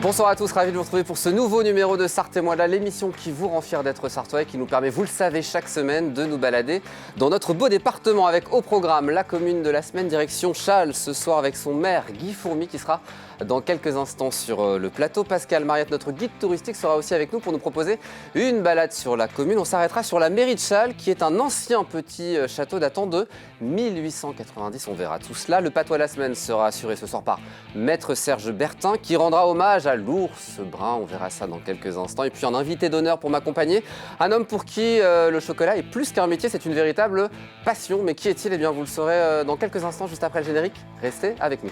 Bonsoir à tous, ravi de vous retrouver pour ce nouveau numéro de Sarthes et moi, l'émission qui vous rend fiers d'être sartois et qui nous permet, vous le savez, chaque semaine de nous balader dans notre beau département avec au programme la commune de la semaine, direction Chasles, ce soir avec son maire Guy Fourmy qui sera dans quelques instants sur le plateau. Pascal Mariette, notre guide touristique, sera aussi avec nous pour nous proposer une balade sur la commune. On s'arrêtera sur la mairie de Chasles qui est un ancien petit château datant de 1890. On verra tout cela. Le patois de la semaine sera assuré ce soir par Maître Serge Bertin qui rendra hommage à l'ours brun. On verra ça dans quelques instants. Et puis un invité d'honneur pour m'accompagner, un homme pour qui le chocolat est plus qu'un métier, c'est une véritable passion. Mais qui est-il? Eh bien, vous le saurez dans quelques instants, juste après le générique. Restez avec nous.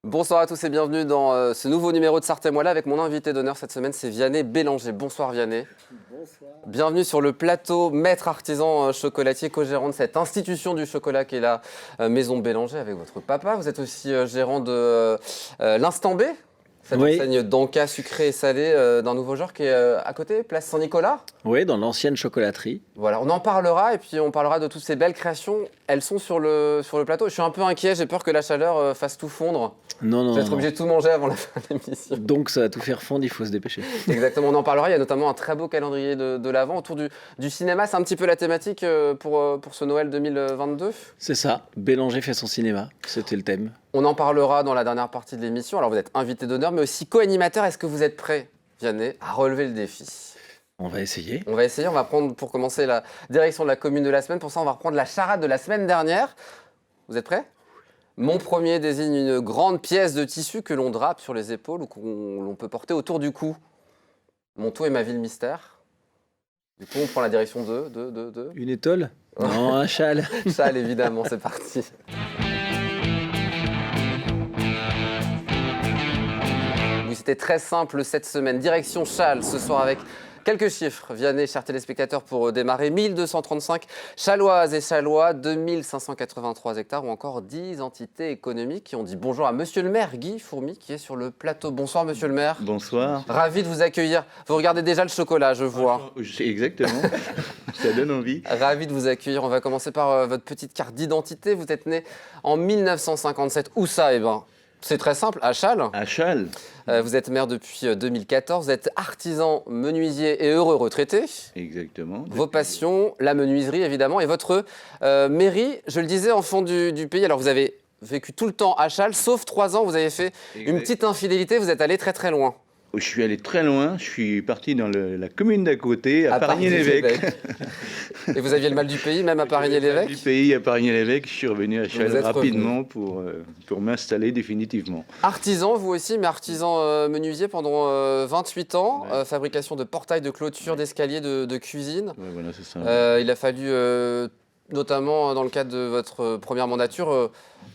Bonsoir à tous et bienvenue dans ce nouveau numéro de Sarthes et moi avec mon invité d'honneur cette semaine, c'est Vianney Bélanger. Bonsoir Vianney. Bonsoir. Bienvenue sur le plateau, maître artisan chocolatier, co-gérant de cette institution du chocolat qui est la Maison Bélanger avec votre papa. Vous êtes aussi gérant de l'Instant B, cette enseigne d'encas sucré et salé d'un nouveau genre qui est à côté, place Saint-Nicolas. Oui, dans l'ancienne chocolaterie. Voilà, on en parlera et puis on parlera de toutes ces belles créations. Elles sont sur le plateau. Je suis un peu inquiet, j'ai peur que la chaleur fasse tout fondre. Non. Vous êtes obligé de tout manger avant la fin de l'émission. Donc ça va tout faire fondre, il faut se dépêcher. Exactement, on en parlera. Il y a notamment un très beau calendrier de l'Avent autour du cinéma. C'est un petit peu la thématique pour ce Noël 2022. C'est ça, Bélanger fait son cinéma, c'était le thème. On en parlera dans la dernière partie de l'émission. Alors vous êtes invité d'honneur, mais aussi co-animateur. Est-ce que vous êtes prêt, Vianney, à relever le défi? On va essayer. On va essayer. On va prendre, pour commencer, la direction de la commune de la semaine. Pour ça, on va reprendre la charade de la semaine dernière. Vous êtes prêts? Mon premier désigne une grande pièce de tissu que l'on drape sur les épaules ou que l'on peut porter autour du cou. Mon tout est ma ville mystère. Du coup, on prend la direction de... Une étole? Non, un châle. Châle, évidemment, c'est parti. Oui, c'était très simple cette semaine. Direction Chasles, ce soir avec... Quelques chiffres, Vianney, chers téléspectateurs, pour démarrer. 1235 Chaloises et Chalois, 2583 hectares ou encore 10 entités économiques qui ont dit bonjour à monsieur le maire Guy Fourmy qui est sur le plateau. Bonsoir monsieur le maire. Bonsoir. Ravi de vous accueillir. Vous regardez déjà le chocolat, je vois. Exactement, ça donne envie. Ravi de vous accueillir. On va commencer par votre petite carte d'identité. Vous êtes né en 1957. Où ça? Eh ben, c'est très simple, à Chasles. À Chasles. Vous êtes maire depuis 2014, vous êtes artisan, menuisier et heureux retraité. Exactement. Vos passions, la menuiserie évidemment, et votre mairie, je le disais, enfant du pays. Alors vous avez vécu tout le temps à Chasles, sauf 3 ans, vous avez fait une petite infidélité, vous êtes allé très très loin. Je suis allé très loin, je suis parti dans la commune d'à côté, à Parigny-l'Évêque. Et vous aviez le mal du pays, même à Parigny-l'Évêque? Du pays à Parigny-l'Évêque, je suis revenu à Chasles rapidement pour m'installer définitivement. Artisan, vous aussi, mais artisan menuisier pendant 28 ans, fabrication de portails, de clôtures, d'escaliers, de cuisine. Ouais, voilà, c'est ça. Il a fallu, notamment dans le cadre de votre première mandature,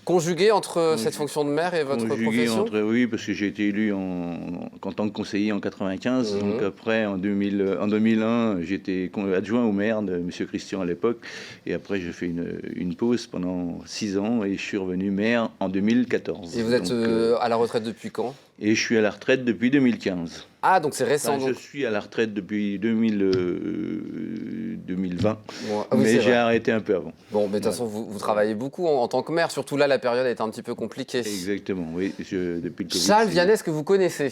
conjuguer entre cette fonction de maire et votre profession. Oui, parce que j'ai été élu en tant que conseiller en 95. Donc après, en 2001, j'étais adjoint au maire de M. Christian à l'époque. Et après, j'ai fait une pause pendant 6 ans et je suis revenu maire en 2014. Et vous êtes à la retraite depuis quand? Et je suis à la retraite depuis 2015. Ah, donc c'est récent. Enfin, je suis à la retraite depuis 2020, oui, mais j'ai arrêté un peu avant. Bon, mais de toute façon, vous travaillez beaucoup en tant que maire, surtout là, la période a été un petit peu compliquée. Exactement, oui. Depuis le Covid. Chasles, Vianney, est-ce que vous connaissez?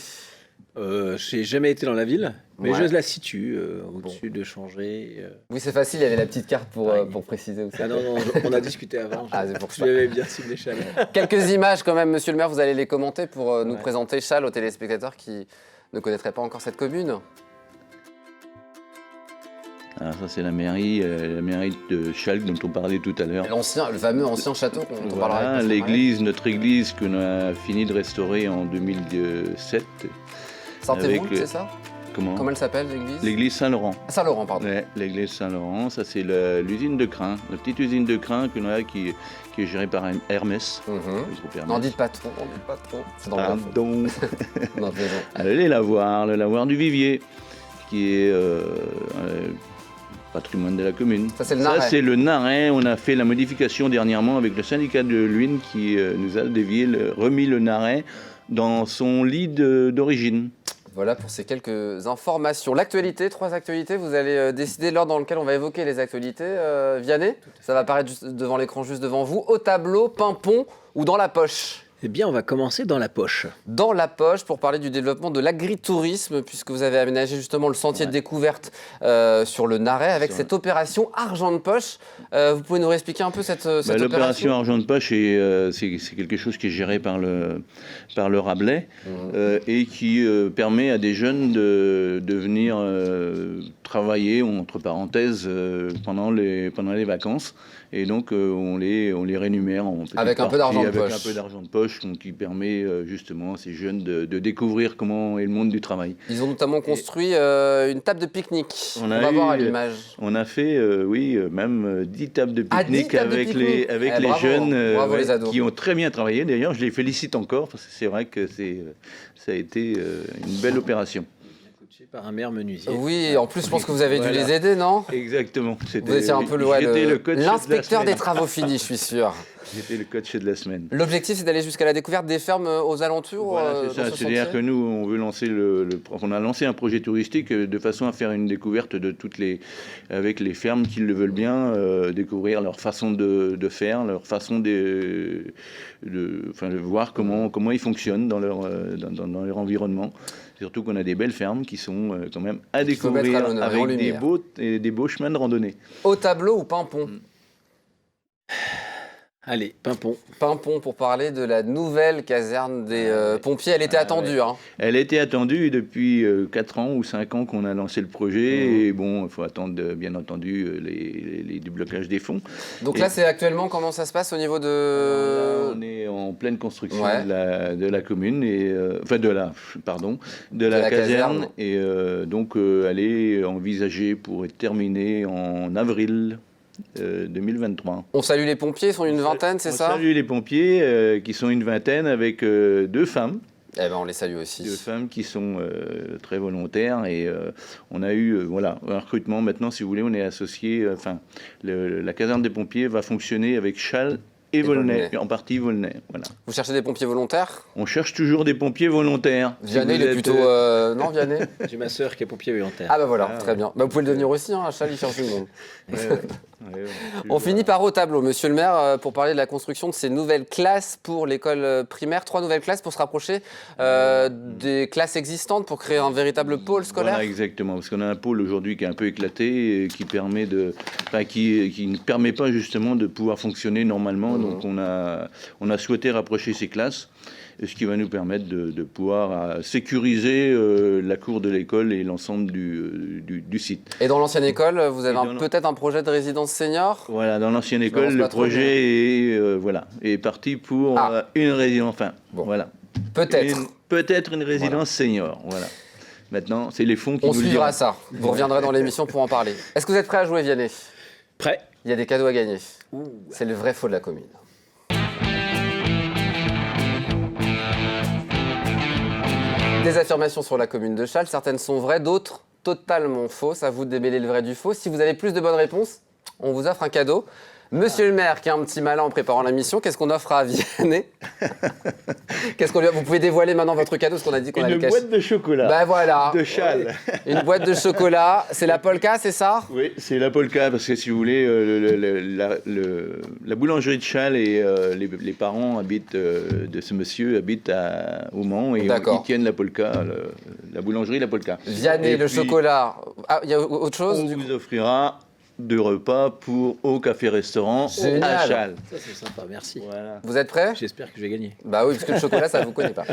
J'ai jamais été dans la ville, mais je la situe au-dessus de Changer. Oui, c'est facile, il y avait la petite carte pour préciser où ça. Ah non, on a discuté avant. Ah, c'est pour je ça. lui avais bien ciblé Chasles. Quelques images quand même, monsieur le maire, vous allez les commenter pour nous présenter Chasles aux téléspectateurs qui ne connaîtraient pas encore cette commune. Alors ça c'est la mairie de Chasles dont on parlait tout à l'heure. Le fameux ancien château dont on parlera avec notre église qu'on a fini de restaurer en 2007. Saint-Évroult, c'est ça? Comment elle s'appelle l'église? L'église Saint-Laurent. Saint-Laurent, pardon. Ouais, l'église Saint-Laurent, ça c'est l'usine de crin, la petite usine de crin qu'on a qui est gérée par Hermès. N'en dites pas trop, c'est dans Pardon. Non, allez le lavoir du Vivier, qui est patrimoine de la commune. Ça, c'est le Narey. Ça, c'est le Narey. On a fait la modification dernièrement avec le syndicat de l'Huine qui nous a remis le Narey dans son lit d'origine. Voilà pour ces quelques informations. L'actualité, 3 actualités. Vous allez décider l'ordre dans lequel on va évoquer les actualités. Vianney, ça va apparaître juste devant l'écran, juste devant vous. Au tableau, pimpon ou dans la poche? Eh bien, on va commencer dans la poche. Dans la poche, pour parler du développement de l'agritourisme, puisque vous avez aménagé justement le sentier de découverte sur le Narey avec cette opération argent de poche. Vous pouvez nous réexpliquer un peu cette opération? L'opération argent de poche, c'est quelque chose qui est géré par le Rabelais et qui permet à des jeunes de venir travailler, entre parenthèses, pendant les vacances. Et donc, on les rémunère en petite avec un peu d'argent de poche. Avec un peu d'argent de poche, donc, qui permet justement à ces jeunes de découvrir comment est le monde du travail. Ils ont notamment construit une table de pique-nique. On va voir à l'image. On a fait, même 10 tables de pique-nique 10 tables avec de pique-nique. les bravo, jeunes bravo les ados. qui ont très bien travaillé. D'ailleurs, je les félicite encore parce que c'est vrai que ça a été une belle opération. Par un maire menuisier. Oui, en plus, je pense que vous avez dû les aider, non? Exactement. Vous étiez un peu l'inspecteur des travaux finis, je suis sûr. J'étais le coach de la semaine. L'objectif, c'est d'aller jusqu'à la découverte des fermes aux alentours. Voilà, c'est ça. C'est-à-dire que nous, on veut lancer on a lancé un projet touristique de façon à faire une découverte de avec les fermes qui le veulent bien, découvrir leur façon de faire, leur façon de voir comment ils fonctionnent dans leur environnement. Surtout qu'on a des belles fermes qui sont quand même à découvrir avec des beaux chemins de randonnée. Au tableau ou pimpon? Allez, pimpon. Pimpon pour parler de la nouvelle caserne des pompiers. Elle était attendue. Ouais. Hein. Elle était attendue depuis 4 ans ou 5 ans qu'on a lancé le projet. Et bon, il faut attendre, bien entendu, les déblocages des fonds. Donc là, c'est actuellement, comment ça se passe au niveau de... Là, on est en pleine construction de la commune, de la caserne. Et donc, elle est envisagée pour être terminée en avril 2023. On salue les pompiers, ils sont une vingtaine, c'est ça? On salue les pompiers qui sont une vingtaine avec 2 femmes. Eh ben, on les salue aussi. 2 femmes qui sont très volontaires et on a eu un recrutement. Maintenant, si vous voulez, on est associé. La caserne des pompiers va fonctionner avec Châles et Volnay, en partie Volnay. Voilà. Vous cherchez des pompiers volontaires? On cherche toujours des pompiers volontaires. Vianney, il est plutôt... Non, Vianney? J'ai ma sœur qui est pompier volontaire. Ah bah voilà, très bien. Bah, vous pouvez le devenir aussi, hein, à Châles, il cherche du monde. On finit par au tableau, monsieur le maire, pour parler de la construction de ces nouvelles classes pour l'école primaire. 3 nouvelles classes pour se rapprocher des classes existantes, pour créer un véritable pôle scolaire. Voilà, exactement, parce qu'on a un pôle aujourd'hui qui est un peu éclaté, qui ne permet pas justement de pouvoir fonctionner normalement. Donc on a souhaité rapprocher ces classes, ce qui va nous permettre de pouvoir sécuriser la cour de l'école et l'ensemble du site. Et dans l'ancienne école, vous avez peut-être un projet de résidence senior? Voilà, dans l'ancienne école, le projet est parti pour une résidence. Voilà. Peut-être une résidence senior. Voilà. Maintenant, c'est les fonds qui nous le diront. On suivra ça. Vous reviendrez dans l'émission pour en parler. Est-ce que vous êtes prêt à jouer, Vianney? Prêt. Il y a des cadeaux à gagner. C'est le vrai faux de la commune. Des affirmations sur la commune de Châles, certaines sont vraies, d'autres totalement fausses. À vous de démêler le vrai du faux. Si vous avez plus de bonnes réponses, on vous offre un cadeau. Monsieur le maire, qui est un petit malin en préparant la mission, qu'est-ce qu'on offre à Vianney? Vous pouvez dévoiler maintenant votre cadeau, ce qu'on a dit qu'on allait cacher. Une boîte de chocolat. Ben voilà. De Châles. Une boîte de chocolat. C'est la Polka, c'est ça? Oui, c'est la Polka, parce que si vous voulez, la boulangerie de Châles et les parents de ce monsieur habitent au Mans et ils tiennent la Polka, la boulangerie, la Polka. Vianney, le chocolat. Ah, il y a autre chose? On vous offrira 2 repas au café-restaurant à Châles. Ça, c'est sympa, merci. Voilà. Vous êtes prêts? J'espère que je vais gagner. Bah oui, parce que le chocolat, ça ne vous connaît pas.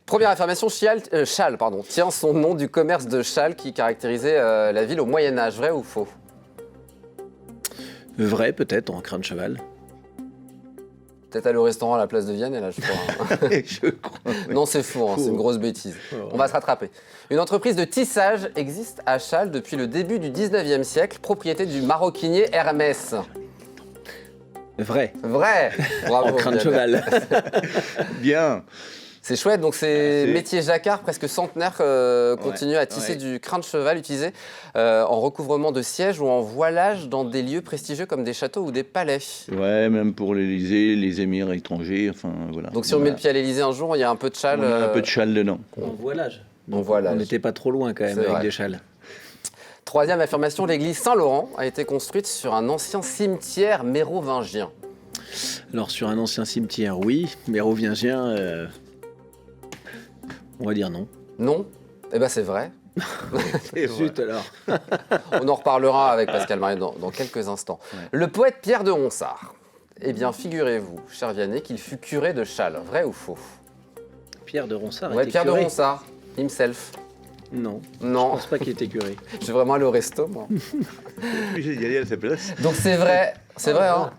Première affirmation, Châles tient son nom du commerce de Châles qui caractérisait la ville au Moyen-Âge. Vrai ou faux? Vrai, peut-être, en crin de cheval. Peut-être aller au restaurant à la place de Vienne, et là, je crois. Je crois. Non, c'est faux, c'est une grosse bêtise. On va se rattraper. Une entreprise de tissage existe à Châles depuis le début du 19e siècle, propriété du maroquinier Hermès. Vrai. Vrai. Bravo. En crin de cheval. Bien. C'est chouette, donc c'est C'est- métier jacquard, presque centenaire, continue à tisser du crin de cheval utilisé en recouvrement de sièges ou en voilage dans des lieux prestigieux comme des châteaux ou des palais. Ouais, même pour l'Élysée, les émirs étrangers, enfin voilà. Donc si on met le pied à l'Élysée un jour, il y a un peu de châle. On a un peu de châle dedans. En voilage. En voilage. On n'était pas trop loin quand même C'est avec vrai. des châles. Troisième affirmation, l'église Saint-Laurent a été construite sur un ancien cimetière mérovingien. Alors sur un ancien cimetière, oui. Mérovingien, on va dire non. Non? Eh ben c'est vrai. Et Zut alors. On en reparlera avec Pascal Marié dans quelques instants. Le poète Pierre de Ronsard. Eh bien, figurez-vous, cher Vianney, qu'il fut curé de Châles. Vrai ou faux? Pierre de Ronsard Ouais, était Pierre curé. de Ronsard, himself. Non. Je Non, pense pas qu'il était curé. je vais vraiment aller au resto, moi. obligé d'y aller à sa place. Donc c'est vrai, hein.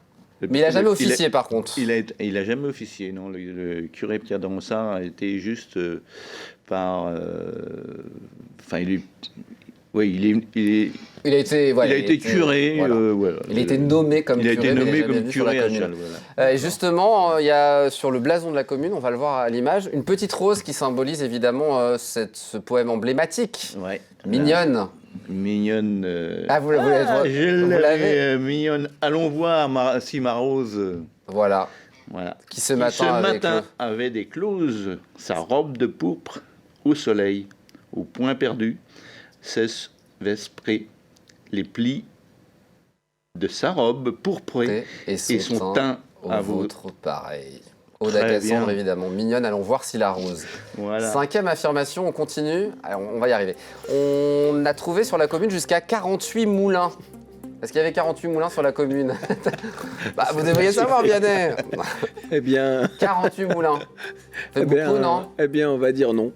Mais il a jamais officié, par contre. Il a jamais officié, non. Le curé Pierre de Ronsard a été juste par. Enfin, il Il a été curé. voilà. Voilà. Il a été nommé comme Il a curé. été mais nommé jamais comme vu sur la curé à commune. Châles. Voilà. Et justement, il y a sur le blason de la commune, on va le voir à l'image, une petite rose qui symbolise évidemment ce poème emblématique. Ouais. Mignonne. Mignonne. Ah, vous l'avez. Je vous l'avais l'avez mignonne. Allons voir si ma rose. Voilà. Voilà. Qui ce matin, avait des clauses, sa robe de pourpre au soleil, au point perdu, cesse vesprée, les plis de sa robe pourprée et son teint au à vôtre pareil. Très Aude à Cassandre, bien. évidemment. Mignonne, allons voir si la rose. Voilà. Cinquième affirmation, on continue. Alors, on va y arriver. On a trouvé sur la commune jusqu'à 48 moulins. Est-ce qu'il y avait 48 moulins sur la commune? Bah, vous devriez savoir, Vianney. Eh bien. 48 moulins. Ça fait Eh bien, beaucoup, non? Eh bien, on va dire non.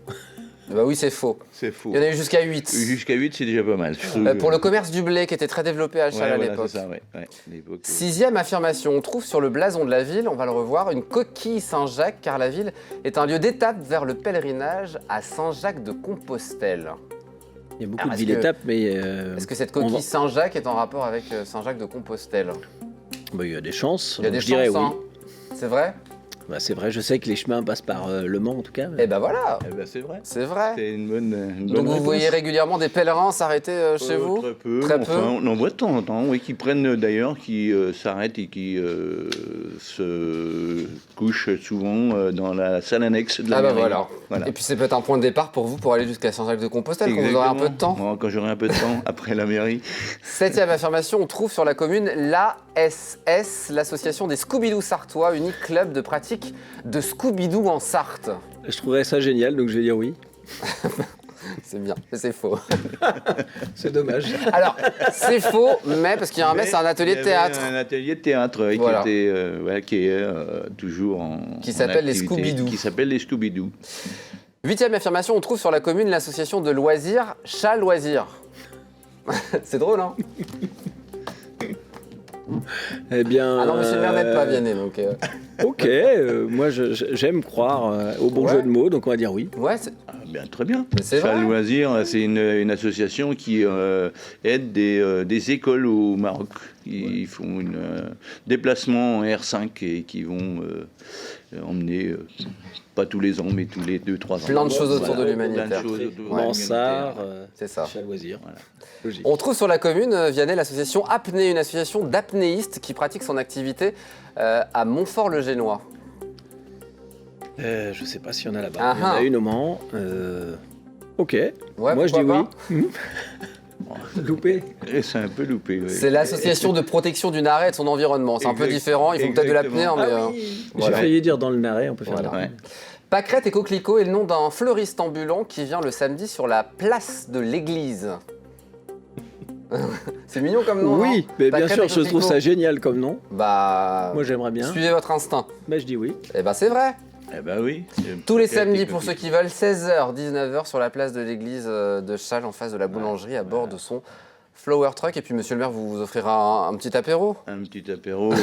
Bah oui, c'est faux. C'est faux. Il y en a eu jusqu'à 8. Jusqu'à 8, c'est déjà pas mal. Pour le commerce du blé, qui était très développé à Châles à voilà, l'époque. c'est ça, ouais. L'époque, Sixième affirmation, on trouve sur le blason de la ville, on va le revoir, une coquille Saint-Jacques, car la ville est un lieu d'étape vers le pèlerinage à Saint-Jacques-de-Compostelle. Il y a beaucoup Alors, de est-ce villes que- étapes, mais. Est-ce que cette on coquille va- Saint-Jacques est en rapport avec Saint-Jacques-de-Compostelle? Bah, il y a des chances. Il y a des je dirais chances, oui. hein. C'est vrai? Bah, c'est vrai, je sais que les chemins passent par Le Mans en tout cas. Eh ben voilà, Eh ben, c'est vrai. c'est vrai. C'est une bonne Donc réponse. vous voyez régulièrement des pèlerins s'arrêter chez vous? Très peu. Très Enfin, peu. on en voit de temps en temps, oui, qui prennent d'ailleurs, qui s'arrêtent et qui se couchent souvent dans la salle annexe de la Ah bah mairie. voilà. Et puis c'est peut-être un point de départ pour vous pour aller jusqu'à Saint-Jacques-de-Compostelle quand vous aurez un peu de temps. Exactement. Quand j'aurai un peu de temps après la mairie. Septième affirmation, on trouve sur la commune l'ASS, l'association des Scooby-Doo sartois, unique club de pratique de Scooby-Doo en Sarthe. Je trouverais ça génial, donc je vais dire oui. C'est bien, mais c'est faux. C'est dommage. Alors, c'est faux, mais parce qu'il y a un mais, c'est un atelier de Il y avait théâtre. Un atelier de théâtre Voilà. qui est toujours en. Qui en s'appelle les activité, Scooby-Doo. Qui s'appelle les Scooby-Doo. Huitième affirmation, on trouve sur la commune l'association de loisirs Chat Loisirs. C'est drôle, hein? Eh bien. Ah non, monsieur le maire n'aide pas Vianney, donc... Ok, moi j'aime croire au bon Ouais. jeu de mots, donc on va dire oui. Ouais, c'est... Ah, bien, très bien. Mais c'est Châles vrai. Loisirs, c'est une association qui aide des écoles au Maroc. Ils font un déplacement en R5 et qui vont emmener, pas tous les ans, mais tous les 2-3 ans. Plein de choses autour Voilà, de l'humanitaire. plein de choses autour de Mansart, l'humanitaire. C'est ça. chat loisir. Voilà. Logique. On trouve sur la commune, Vianney, l'association Apnée, une association d'apnéistes qui pratique son activité à Montfort-le-Génois. Je sais pas s'il y en a là-bas. Ah Il y en a ah. une au Mans. Ok. Ouais, moi je dis pourquoi oui. Loupé. Et c'est un peu loupé. oui. C'est l'association de protection du Naret et de son environnement. C'est un peu Exact- différent, ils font peut-être de l'apnée, hein, exactement. mais... J'ai failli dire dans le Naret, on peut faire Voilà. de l'apnée. Ouais. Pâquerette et Coquelicot est le nom d'un fleuriste ambulant qui vient le samedi sur la place de l'église. C'est mignon comme nom, Oui, non mais bien Pâquerette sûr, et je trouve ça Coquelicot. génial comme nom. Bah... Moi j'aimerais bien. Suivez votre instinct. Mais je dis oui. Eh ben c'est vrai. Eh ben oui. Tous les samedis, pour ceux qui veulent, 16h, 19h sur la place de l'église de Châles, en face de la boulangerie, à bord de son flower truck. Et puis, monsieur le maire vous offrira un petit apéro Un petit apéro à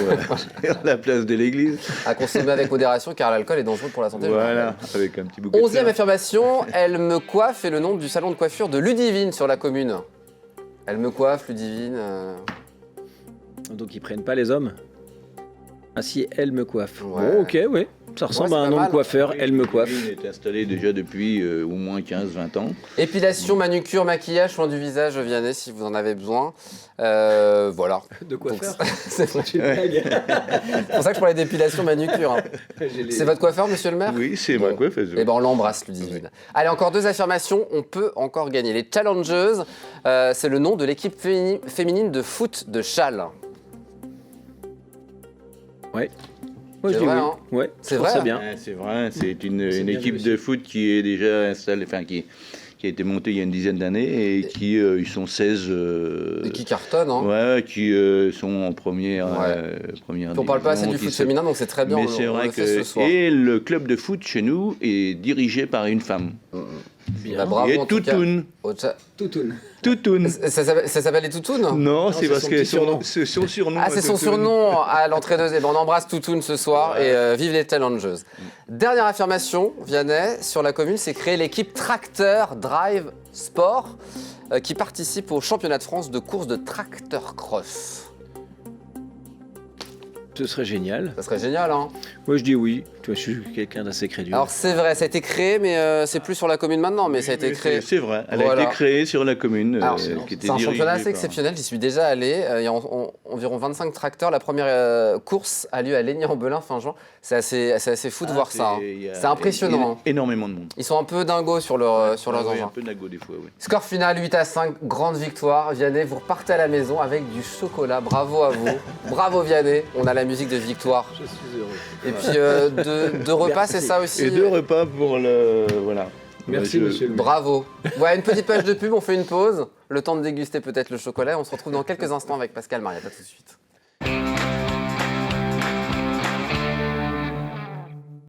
la place de l'église. à consommer avec modération, car l'alcool est dangereux pour la santé. Voilà, avec un petit bouquet de 11e fleurs. affirmation, elle me coiffe est le nom du salon de coiffure de Ludivine sur la commune. Elle me coiffe, Ludivine. Donc ils prennent pas les hommes. Ah si, elle me coiffe. Ouais. Bon, ok, oui. Ça ressemble Ouais, à c'est un pas nom de mal. coiffeur, elle me coiffe. Il est installé déjà depuis au moins 15-20 ans. Épilation, manucure, maquillage, soin du visage, Vianney, si vous en avez besoin. Voilà. De coiffeur. C'est pour ça que je parlais d'épilation, manucure. Hein. C'est votre coiffeur, monsieur le maire? Oui, c'est Bon. ma coiffeuse. Eh ben on l'embrasse, Ludivine. Allez, encore 2 affirmations, on peut encore gagner. Les Challengers, c'est le nom de l'équipe féminine de foot de Châles. Ouais. Moi, C'est je dis vrai, oui. hein. Ouais, C'est je trouve vrai. ça bien. Ouais, c'est vrai, c'est C'est une bien équipe réussi. de foot qui est déjà installée, enfin qui a été montée il y a une dizaine d'années et qui ils sont 16. Et qui cartonne, hein. Ouais, qui sont en première. Première Puis on parle pas assez division, du foot qui se- féminin, donc c'est très bien. Mais on- c'est on vrai le fait ce que soir. et le club de foot chez nous est dirigé par une femme. Bah, bravo, et en tout cas. Toutoun. Toutoun. Toutoun. Ça s'appelle les Toutounes? Non, c'est c'est parce son que petit surnom. c'est son surnom. Ah, c'est son Toutoun. surnom à l'entraîneuse. Eh ben, on embrasse Toutoun ce soir et vive les Challengers. Dernière affirmation, Vianney, sur la commune, c'est créer l'équipe Tracteur Drive Sport qui participe au championnat de France de course de tracteur cross. Ce serait génial. Ça serait génial, hein? Moi, je dis oui. Tu vois, je suis quelqu'un d'assez crédule. Alors c'est vrai, ça a été créé, mais c'est plus sur la commune maintenant, mais ça a été Oui, créé. C'est vrai, elle Voilà. a été créée sur la commune. Alors, qui était c'est un dirigée championnat assez par- exceptionnel, j'y suis déjà allé. Il y a environ 25 tracteurs. La première course a lieu à Légnay-en-Belin fin juin. C'est assez fou de voir ça. Hein. il y a C'est impressionnant. Hein. Énormément de monde. Ils sont un peu dingos sur leurs Ah oui, engins. un peu nago des fois, oui. Score final 8-5, grande victoire. Vianney, vous repartez à la maison avec du chocolat. Bravo à vous. Bravo Vianney. On a la musique de victoire. Je suis heureux. Et puis deux repas, c'est ça aussi. Et 2 repas pour le... Voilà. Merci, Je- monsieur le maire. Bravo. Ouais, une petite page de pub, on fait une pause. Le temps de déguster peut-être le chocolat. On se retrouve dans quelques instants avec Pascal Marietta tout de suite.